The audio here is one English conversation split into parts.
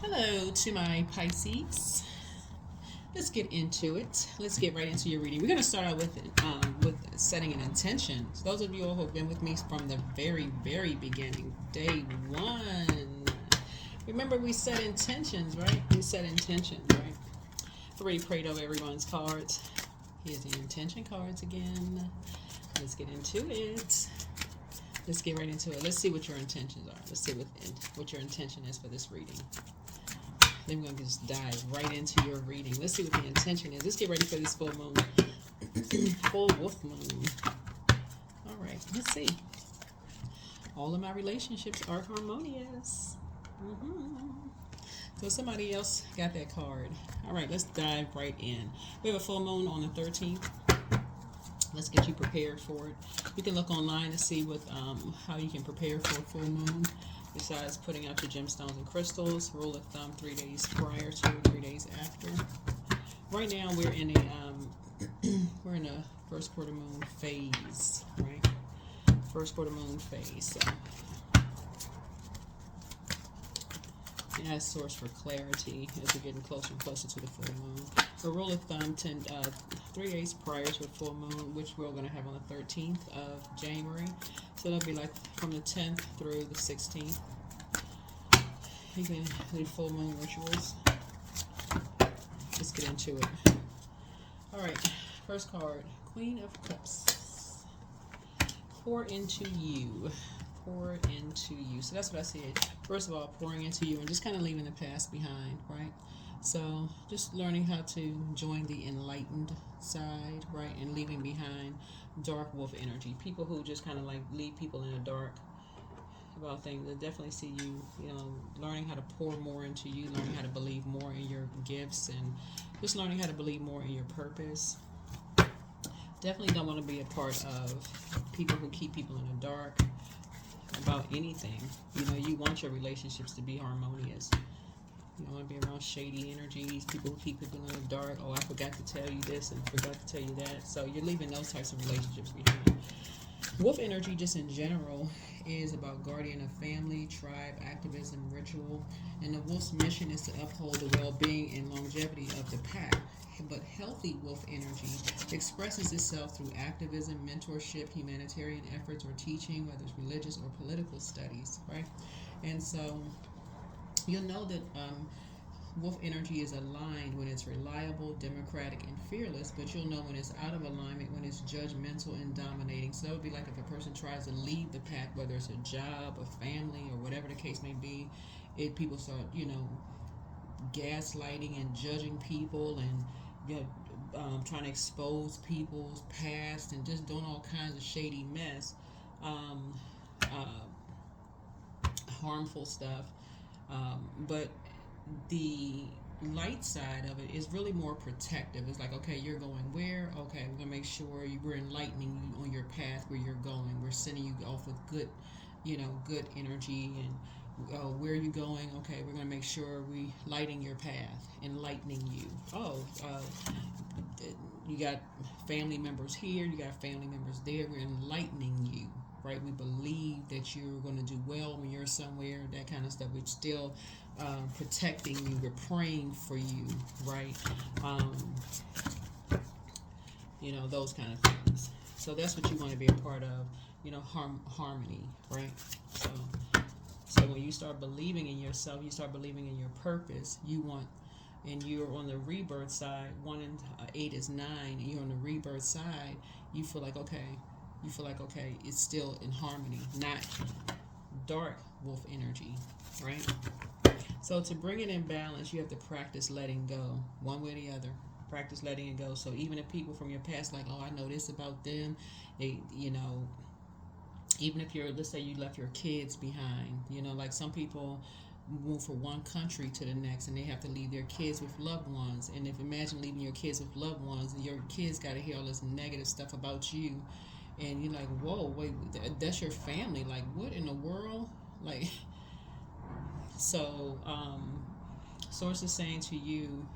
Hello to my Pisces. Let's get into it. Let's get right into your reading. We're going to start out with setting an intention. So those of you all who have been with me from the very beginning, day one. Remember, we set intentions, right? We set intentions, right? Already prayed over everyone's cards. Here's the intention cards again. Let's get into it. Let's get right into it. Let's see what your intentions are. Let's see what your intention is for this reading. Then we're going to just dive right into your reading. Let's see what the intention is. Let's get ready for this full moon. Full wolf moon. All right, let's see. All of my relationships are harmonious. So somebody else got that card. All right, let's dive right in. We have a full moon on the 13th. Let's get you prepared for it. You can look online to see what how you can prepare for a full moon. Besides putting out your gemstones and crystals, rule of thumb 3 days prior to, 3 days after. Right now we're in a first quarter moon phase, right? First quarter moon phase. So yeah, source for clarity as we're getting closer and closer to the full moon. So rule of thumb 3 days prior to the full moon, which we're going to have on the 13th of January. So that'll be like from the 10th through the 16th. You can do full moon rituals. Let's get into it. All right, first card, Queen of Cups. Pour into you. Pour into you. So that's what I see. First of all, pouring into you and just kind of leaving the past behind, right? So just learning how to join the enlightened side, right? And leaving behind dark wolf energy. People who just kind of like leave people in the dark about things. I definitely see you, learning how to pour more into you, learning how to believe more in your gifts, and just learning how to believe more in your purpose. Definitely don't want to be a part of people who keep people in the dark about anything. You want your relationships to be harmonious. You don't want to be around shady energies, people who keep people in the dark. Oh, I forgot to tell you this and forgot to tell you that. So you're leaving those types of relationships behind. Wolf energy, just in general, is about guardian of family, tribe, activism, ritual. And the wolf's mission is to uphold the well-being and longevity of the pack. But healthy wolf energy expresses itself through activism, mentorship, humanitarian efforts, or teaching, whether it's religious or political studies, right? And so you'll know that wolf energy is aligned when it's reliable, democratic, and fearless, but you'll know when it's out of alignment, when it's judgmental and dominating. So that would be like if a person tries to leave the pack, whether it's a job, a family, or whatever the case may be, people start, gaslighting and judging people and, trying to expose people's past and just doing all kinds of shady mess, harmful stuff. But the light side of it is really more protective. It's like, okay, you're going where? Okay, we're going to make sure we're enlightening you on your path where you're going. We're sending you off with good, good energy. And where are you going? Okay, we're going to make sure we lighting your path, enlightening you. You got family members here, you got family members there. We're enlightening you, right? We believe that you're going to do well when you're somewhere, that kind of stuff. We're still protecting you. We're praying for you, right? Those kind of things. So that's what you want to be a part of, harmony, right? So when you start believing in yourself, you start believing in your purpose, and you're on the rebirth side, 1 and 8 is 9, and you're on the rebirth side, you feel like, okay, it's still in harmony, not dark wolf energy, right? So to bring it in balance, you have to practice letting go, one way or the other. Practice letting it go. So even if people from your past, like, oh, I know this about them, they, even if let's say you left your kids behind, like some people move from one country to the next and they have to leave their kids with loved ones. And imagine leaving your kids with loved ones, and your kids got to hear all this negative stuff about you. And you're like, whoa, wait, that's your family. Like, what in the world? Like, so, source is saying to you,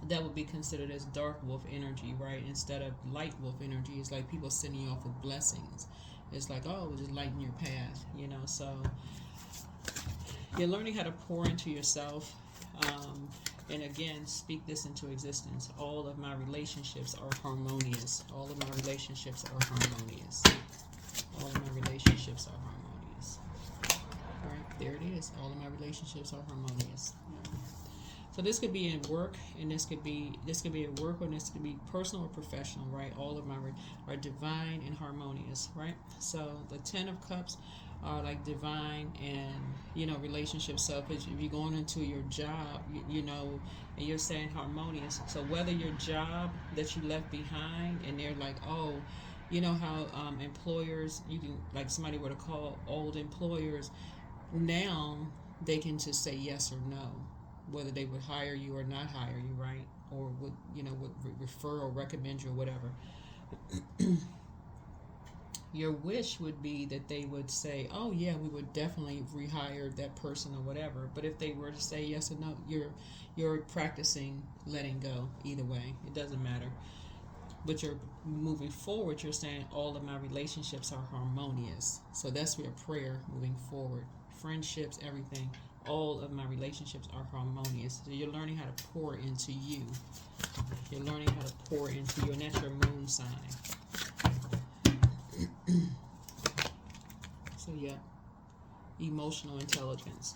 that would be considered as dark wolf energy, right? Instead of light wolf energy, it's like people sending you off with blessings. It's like, oh, just lighten your path, So You're learning how to pour into yourself. And again, speak this into existence. All of my relationships are harmonious. All of my relationships are harmonious. All of my relationships are harmonious. All right, there it is. All of my relationships are harmonious. So this could be in work, and this could be at work, or this could be personal or professional, right? All of my are divine and harmonious, right? So the 10 of Cups are like divine and relationships. So if you're going into your job, and you're saying harmonious. So whether your job that you left behind, and they're like, oh, you know how employers, you can, like, somebody were to call old employers, now they can just say yes or no, whether they would hire you or not hire you, right? Or would refer or recommend you or whatever. Your wish would be that they would say, oh yeah, we would definitely rehire that person or whatever. But if they were to say yes or no, you're practicing letting go. Either way, it doesn't matter. But you're moving forward. You're saying all of my relationships are harmonious. So that's your prayer moving forward. Friendships, everything. All of my relationships are harmonious. So you're learning how to pour into you. You're learning how to pour into you, and that's your moon sign. So yeah, emotional intelligence.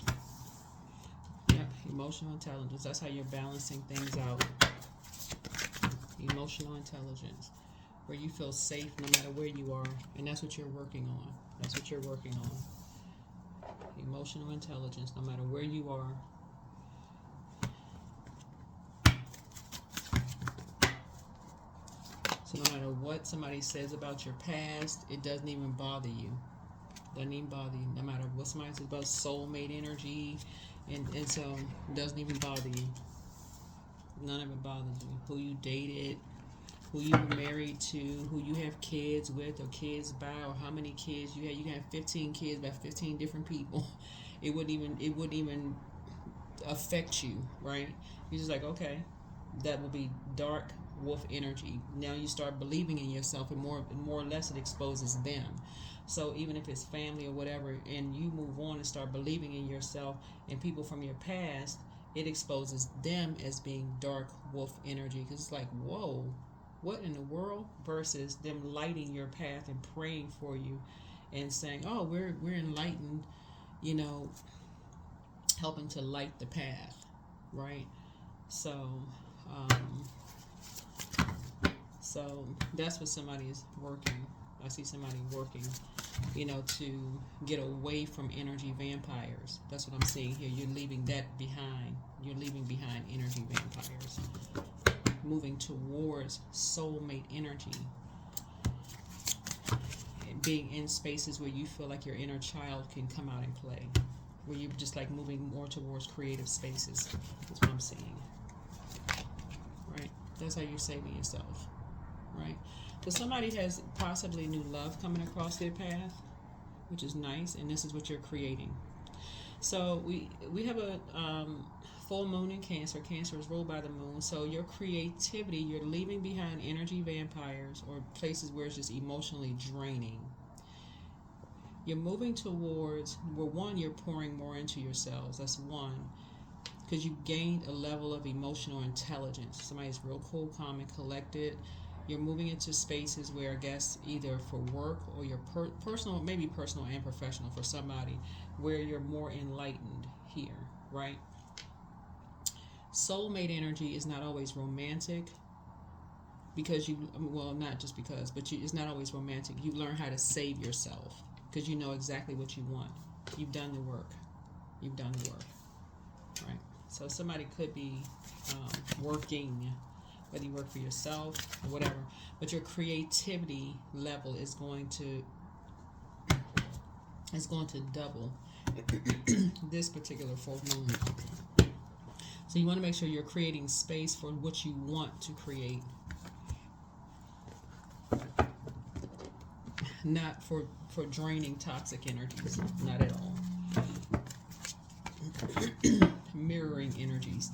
Yep, emotional intelligence. That's how you're balancing things out. Emotional intelligence, where you feel safe no matter where you are, and that's what you're working on. That's what you're working on. Emotional intelligence, no matter where you are. So no matter what somebody says about your past, it doesn't even bother you. Doesn't even bother you. No matter what somebody says about soulmate energy, and so it doesn't even bother you. None of it bothers you. Who you dated, who you were married to, who you have kids with or kids by, or how many kids you had. You can have 15 kids by 15 different people. It wouldn't even affect you, right? You're just like, okay, that will be dark wolf energy. Now you start believing in yourself, and more or less it exposes them. So even if it's family or whatever, and you move on and start believing in yourself and people from your past, it exposes them as being dark wolf energy. Because it's like, whoa, what in the world? Versus them lighting your path and praying for you and saying, oh, we're enlightened, helping to light the path, right? So that's what somebody is working. I see somebody working, to get away from energy vampires. That's what I'm seeing here. You're leaving that behind. You're leaving behind energy vampires. Moving towards soulmate energy. And being in spaces where you feel like your inner child can come out and play. Where you're just like moving more towards creative spaces. That's what I'm seeing. Right? That's how you're saving yourself. Right? So somebody has possibly new love coming across their path, which is nice, and this is what you're creating. So we have a full moon in Cancer. Cancer is ruled by the moon. So your creativity, you're leaving behind energy vampires or places where it's just emotionally draining. You're moving towards, well, one, you're pouring more into yourselves. That's one. Because you gained a level of emotional intelligence. Somebody's real cool, calm, and collected. You're moving into spaces where, I guess, either for work or your personal, maybe personal and professional for somebody, where you're more enlightened here, right? Soulmate energy is not always romantic because not just because, but it's not always romantic. You learn how to save yourself because you know exactly what you want. You've done the work. You've done the work, right? So somebody could be working, whether you work for yourself or whatever, but your creativity level is going to double this particular full moon. So you want to make sure you're creating space for what you want to create, not for draining toxic energies, not at all. Mirroring energies.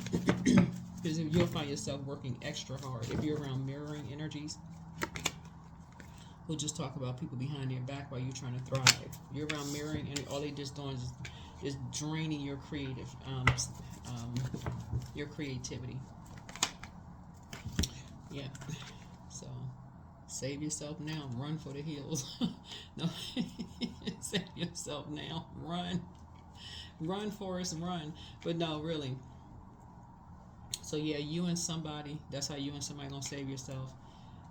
Because you'll find yourself working extra hard if you're around mirroring energies. We'll just talk about people behind their back while you're trying to thrive. You're around mirroring, and all they just doing is just draining your your creativity. Yeah. So save yourself now. Run for the hills. No, save yourself now. Run, Forrest, run. But no, really. So yeah, you and somebody. That's how you and somebody gonna save yourself.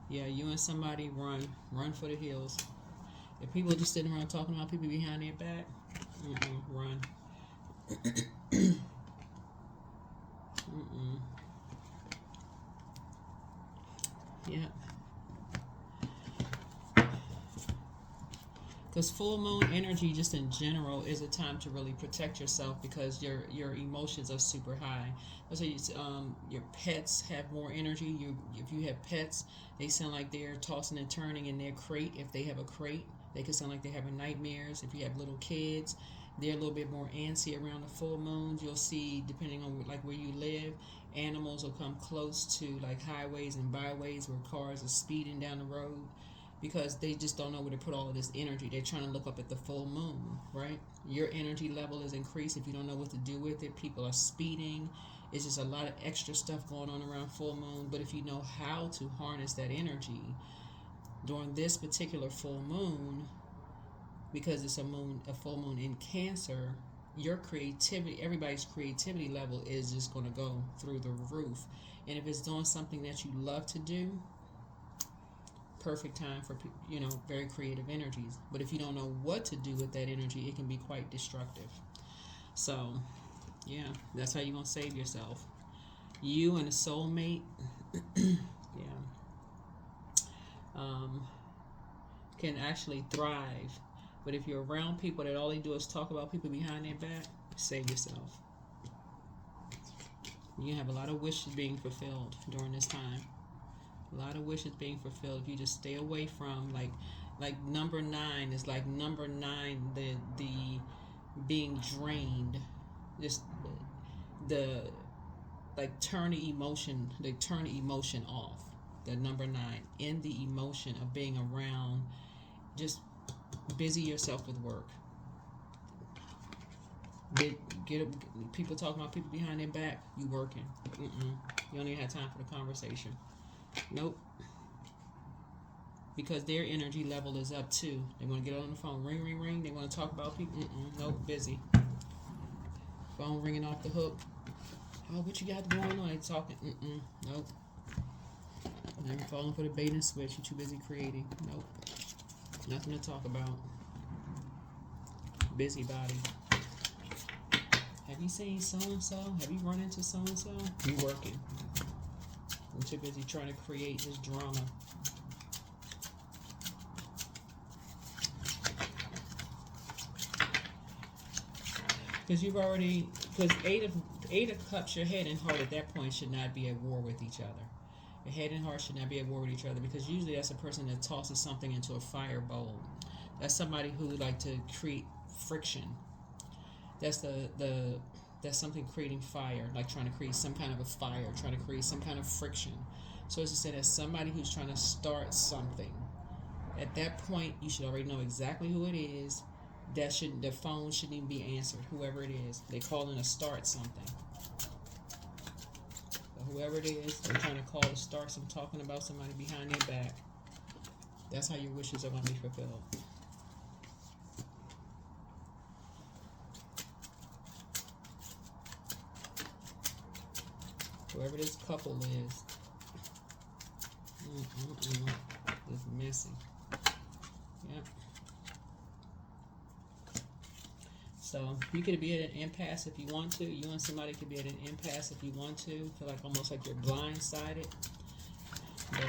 Yeah, you and somebody run for the hills. If people are just sitting around talking about people behind their back, run. Yeah. Because full moon energy, just in general, is a time to really protect yourself because your emotions are super high. So your pets have more energy. If you have pets, they sound like they're tossing and turning in their crate. If they have a crate, they can sound like they're having nightmares. If you have little kids, they're a little bit more antsy around the full moons. You'll see, depending on like where you live, animals will come close to like highways and byways where cars are speeding down the road because they just don't know where to put all of this energy. They're trying to look up at the full moon, right? Your energy level is increased. If you don't know what to do with it, people are speeding. It's just a lot of extra stuff going on around full moon. But if you know how to harness that energy during this particular full moon, because it's a full moon in Cancer, your creativity, everybody's creativity level is just going to go through the roof. And if it's doing something that you love to do, perfect time for very creative energies. But if you don't know what to do with that energy, it can be quite destructive. So yeah, that's how you're gonna save yourself. You and a soulmate, yeah, can actually thrive. But if you're around people that all they do is talk about people behind their back, save yourself. You have a lot of wishes being fulfilled during this time. A lot of wishes being fulfilled if you just stay away from like number 9 is like number 9, the being drained, just the like turn the emotion off. The number 9 in the emotion of being around, just busy yourself with work. Get people talking about people behind their back, you working. You don't even have time for the conversation. Nope. Because their energy level is up too. They want to get on the phone, ring, ring, ring. They want to talk about people. Nope, busy. Phone ringing off the hook. Oh, what you got going on? They talking. Nope. Never falling for the bait and switch. You're too busy creating. Nope. Nothing to talk about. Busybody. Have you seen so and so? Have you run into so and so? You working. I'm too busy trying to create this drama. Because eight of cups, your head and heart at that point should not be at war with each other. Your head and heart should not be at war with each other because usually that's a person that tosses something into a fire bowl. That's somebody who would like to create friction. That's that's something creating fire, like trying to create some kind of a fire, trying to create some kind of friction. So as I said, as somebody who's trying to start something, at that point you should already know exactly who it is. The phone shouldn't even be answered. Whoever it is, they calling to start something. So whoever it is, they're trying to call to start some talking about somebody behind their back. That's how your wishes are going to be fulfilled. Whoever this couple is, it's messy. Yep. So you could be at an impasse if you want to. You and somebody could be at an impasse if you want to. Feel like almost like you're blindsided. But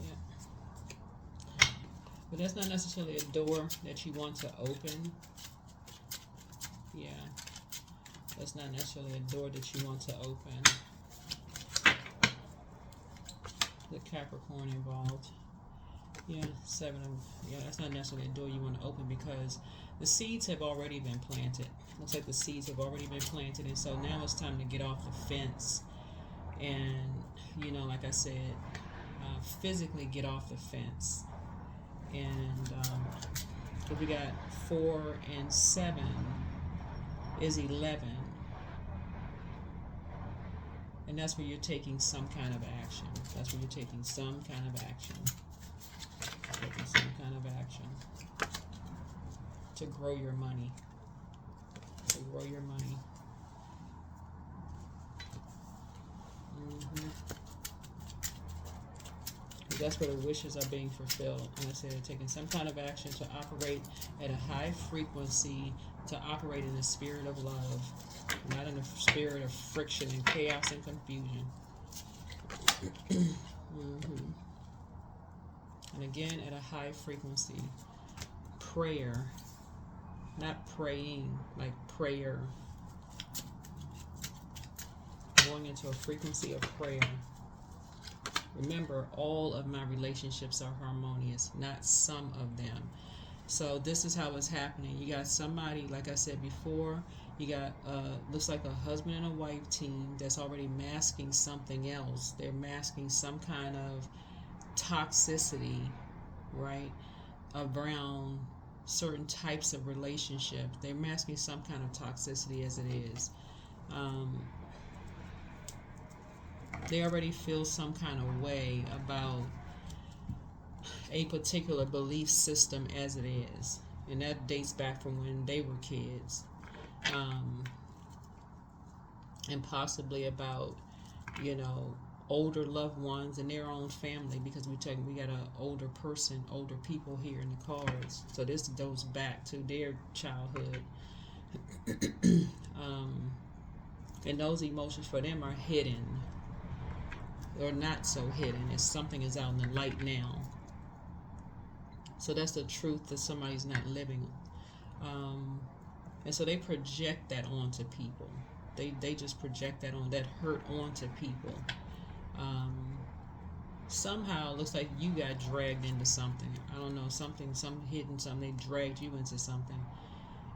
yeah. But that's not necessarily a door that you want to open. Yeah. That's not necessarily a door that you want to open. The Capricorn involved. Yeah, that's not necessarily a door you want to open because the seeds have already been planted. Looks like the seeds have already been planted, and so now it's time to get off the fence and, like I said, physically get off the fence and If we got 4 and 7 is 11. And that's where you're taking some kind of action. That's where you're taking some kind of action. Taking some kind of action to grow your money. To grow your money. That's where the wishes are being fulfilled. And I said they're taking some kind of action to operate at a high frequency, to operate in the spirit of love, not in the spirit of friction and chaos and confusion. And again, at a high frequency. Prayer, not praying, like prayer. Going into a frequency of prayer. Remember, all of my relationships are harmonious, not some of them. So this is how it's happening. You got somebody, like I said before, you got looks like a husband and a wife team that's already masking something else. They're masking some kind of toxicity, right, around certain types of relationships. They're masking some kind of toxicity as it is. They already feel some kind of way about a particular belief system as it is. And that dates back from when they were kids. And possibly about, older loved ones in their own family, because we got an older person, older people here in the cards. So this goes back to their childhood. And those emotions for them are hidden. Or not so hidden, as something is out in the light now. So that's the truth that somebody's not living. And so they project that onto people. They just project that hurt onto people. Somehow it looks like you got dragged into something. I don't know, some hidden something. They dragged you into something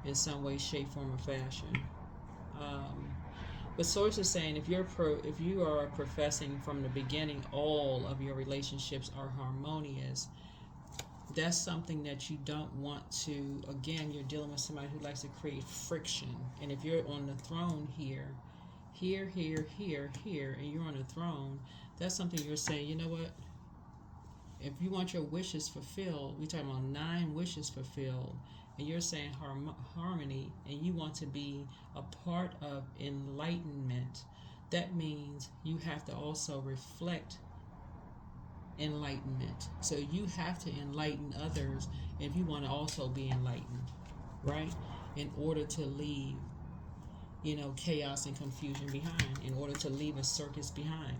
in some way, shape, form, or fashion. But source is saying if you are professing from the beginning all of your relationships are harmonious, that's something that you don't want to. Again, you're dealing with somebody who likes to create friction. And if you're on the throne here, and you're on the throne, that's something you're saying, you know what? If you want your wishes fulfilled, we're talking about 9 wishes fulfilled, and you're saying harmony, and you want to be a part of enlightenment, that means you have to also reflect enlightenment. So you have to enlighten others if you want to also be enlightened, right? In order to leave, chaos and confusion behind, in order to leave a circus behind.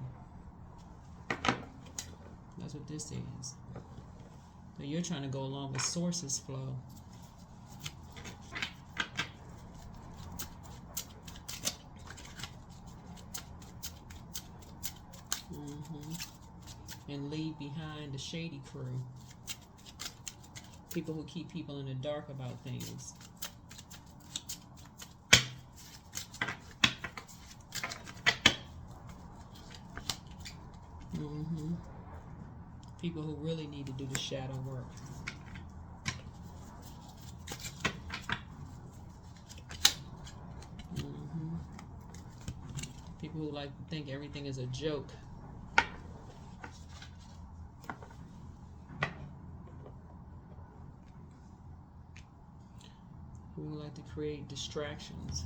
That's what this is. So you're trying to go along with source's flow. And leave behind the shady crew. People who keep people in the dark about things. People who really need to do the shadow work. People who like to think everything is a joke. Who like to create distractions.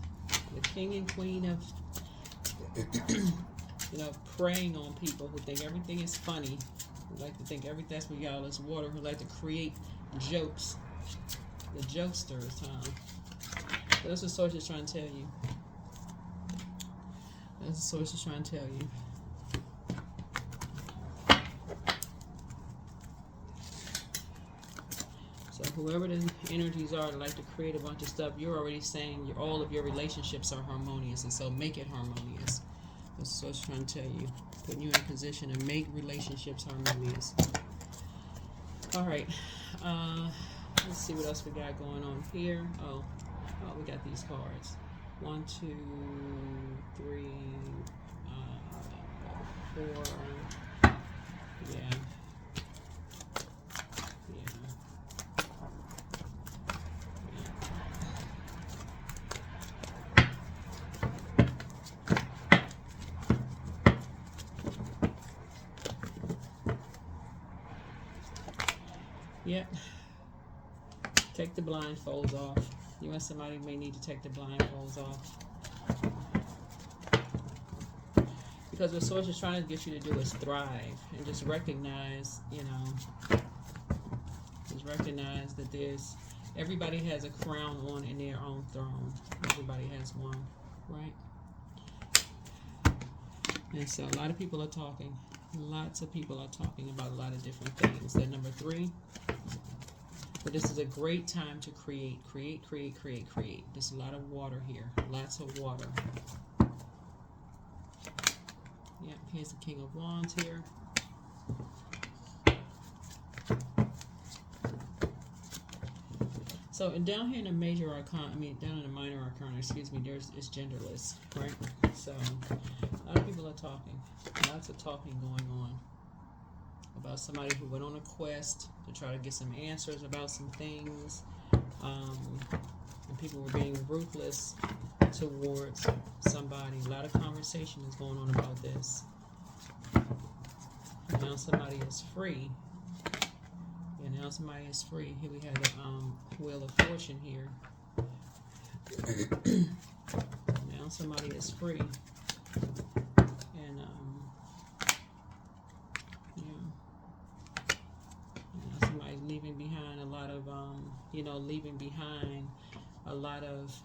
The king and queen of preying on people who think everything is funny, who like to think everything, that's what y'all is water, who like to create jokes. The jokesters, huh? So that's what source is trying to tell you. That's what source is trying to tell you. So whoever the energies are that like to create a bunch of stuff, you're already saying all of your relationships are harmonious, and so make it harmonious. That's what it's trying to tell you. Putting you in a position to make relationships harmonious. All right. Let's see what else we got going on here. Oh, we got these cards. 1, 2, 3, 4. Yeah. Yep. Take the blindfolds off. You and somebody may need to take the blindfolds off. Because what Source is trying to get you to do is thrive and just recognize, just recognize that everybody has a crown on in their own throne. Everybody has one, right? And so a lot of people are talking. Lots of people are talking about a lot of different things. That number 3. But this is a great time to create. There's a lot of water here. Lots of water. Yep, here's the King of Wands here. So, and down here in the major arcana, down in the minor arcana, excuse me, it's genderless, right? So, a lot of people are talking. Lots of talking going on about somebody who went on a quest to try to get some answers about some things. And people were being ruthless towards somebody. A lot of conversation is going on about this. And now somebody is free. And now somebody is free. Here we have the Wheel of Fortune here. Now somebody is free. And now somebody's leaving behind a lot of leaving behind a lot of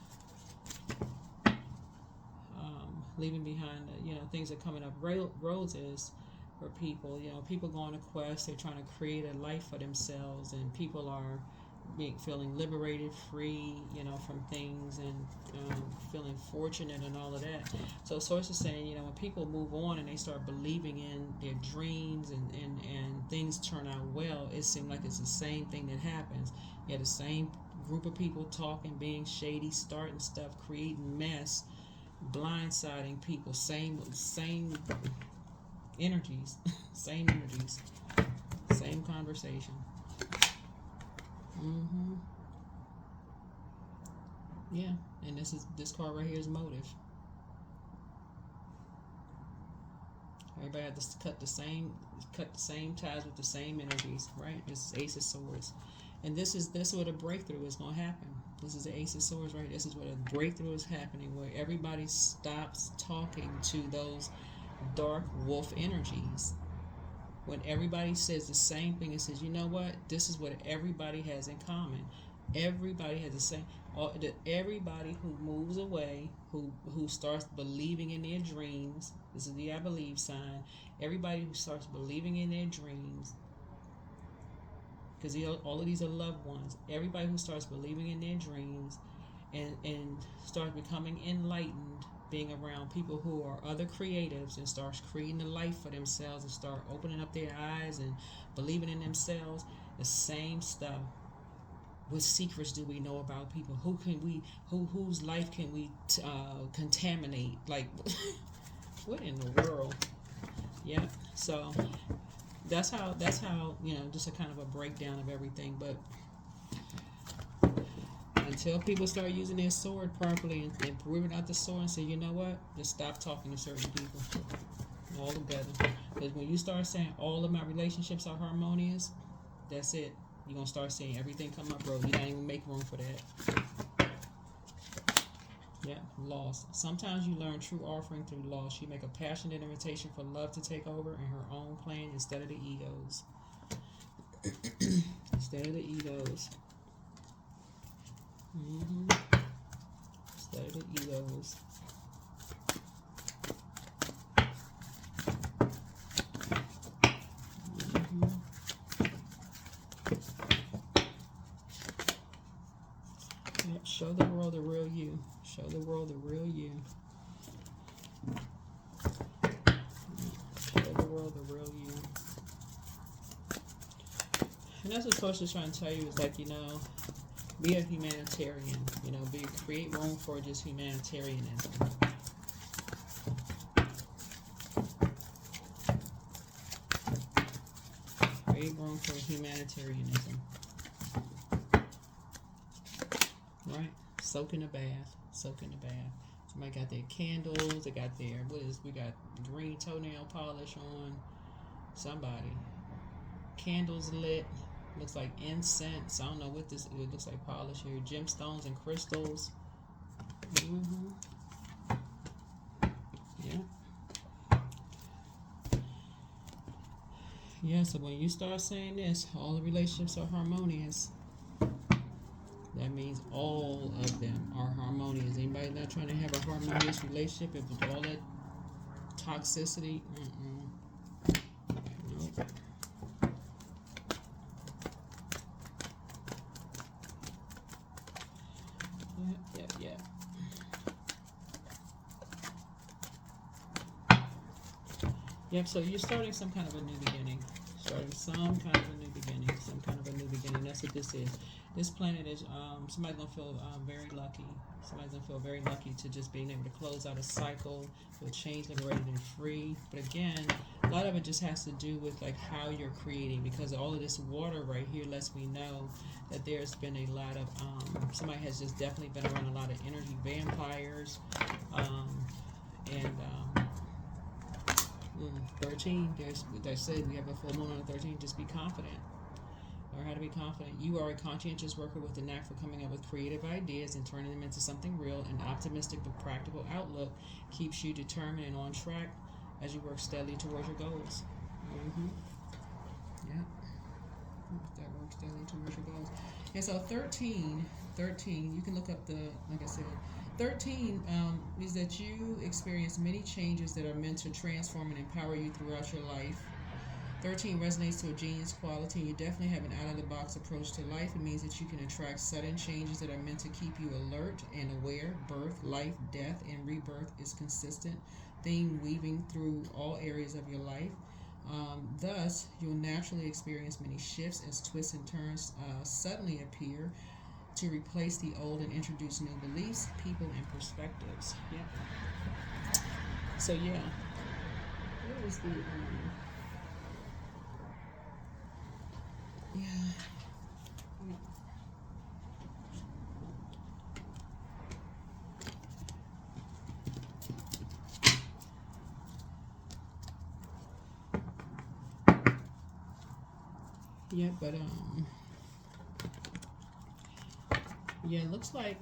things are coming up. Roses for people. People go on a quest. They're trying to create a life for themselves, and people are feeling liberated, free, from things, and feeling fortunate and all of that. So Source is saying, when people move on and they start believing in their dreams and things turn out well, it seems like it's the same thing that happens. You have the same group of people talking, being shady, starting stuff, creating mess, blindsiding people, same energies, same conversation. Yeah, and this card right here is motive. Everybody had to cut the same ties with the same energies, right? This is Ace of Swords, and this is where the breakthrough is going to happen. This is the Ace of Swords, right? This is where the breakthrough is happening, where everybody stops talking to those dark wolf energies. When everybody says the same thing and says, you know what, this is what everybody has in common. Everybody has the same. Everybody who moves away, who starts believing in their dreams. This is the I believe sign. Everybody who starts believing in their dreams, because all of these are loved ones. Everybody who starts believing in their dreams and starts becoming enlightened, being around people who are other creatives, and starts creating a life for themselves and start opening up their eyes and believing in themselves. The same stuff. What secrets do we know about people? Whose life can we contaminate? Like, what in the world? Yeah. So that's how just a kind of a breakdown of everything. But until people start using their sword properly and proving out the sword and say, you know what, just stop talking to certain people altogether. Because when you start saying all of my relationships are harmonious, that's it. You're going to start seeing everything come up, bro. You don't even make room for that. Yeah, loss. Sometimes you learn true offering through loss. You make a passionate invitation for love to take over in her own plan instead of the egos. Instead of the egos. Instead of the egos. Yep, show the world the real you. Show the world the real you. Show the world the real you. And that's what Source is trying to tell you, is like, be a humanitarian, create room for just humanitarianism. Create room for humanitarianism. Right? Soak in a bath. Soak in the bath. Somebody got their candles, we got green toenail polish on. Somebody. Candles lit. Looks like incense. I don't know what this. It looks like polish here. Gemstones and crystals. Yeah. Yeah. So when you start saying this, all the relationships are harmonious. That means all of them are harmonious. Anybody not trying to have a harmonious relationship, if with all that toxicity, nope. Yeah. Yep, so you're starting some kind of a new beginning. Starting some kind of a new beginning. Some kind of a new beginning. That's what this is. This planet is, somebody's going to feel very lucky. Somebody's going to feel very lucky to just being able to close out a cycle, feel changed, liberated, and free. But again, a lot of it just has to do with like how you're creating, because all of this water right here lets me know that there's been a lot of, somebody has just definitely been around a lot of energy vampires, and 13, they said we have a full moon on the 13th. Just be confident. Learn how to be confident. You are a conscientious worker with the knack for coming up with creative ideas and turning them into something real. An optimistic but practical outlook keeps you determined and on track as you work steadily towards your goals. Yeah. That work steadily towards your goals. And so 13, you can look up like I said, 13 is that you experience many changes that are meant to transform and empower you throughout your life. 13 resonates to a genius quality, and you definitely have an out-of-the-box approach to life. It means that you can attract sudden changes that are meant to keep you alert and aware. Birth, life, death, and rebirth is consistent theme weaving through all areas of your life. Thus, you'll naturally experience many shifts as twists and turns suddenly appear to replace the old and introduce new beliefs, people, and perspectives. Yeah. So yeah, what is the yeah. Yeah, but yeah, looks like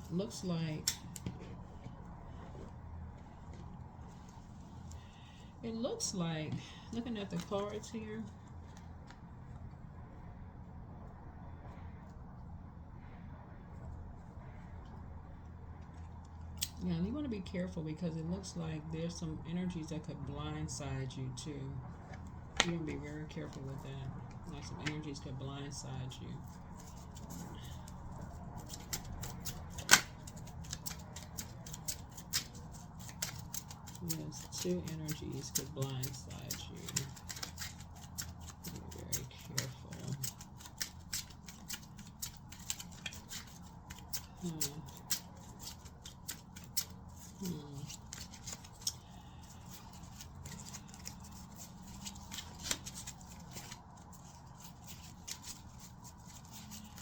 it looks like, looking at the cards here, yeah, you want to be careful because it looks like there's some energies that could blindside you too. You want to be very careful with that. Like some energies could blindside you. Yes, two energies could blindside you. Be very careful.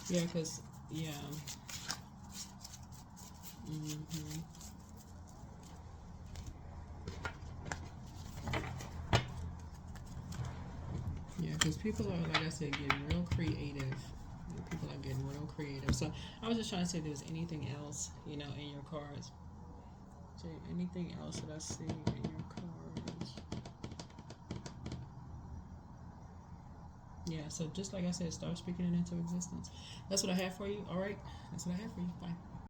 Yeah, because, yeah. Yeah, because people are, like I said, getting real creative. People are getting real creative. So I was just trying to say if there's anything else, in your cards. So anything else that I see in your cards. Yeah, so just like I said, start speaking it into existence. That's what I have for you. All right. That's what I have for you. Bye.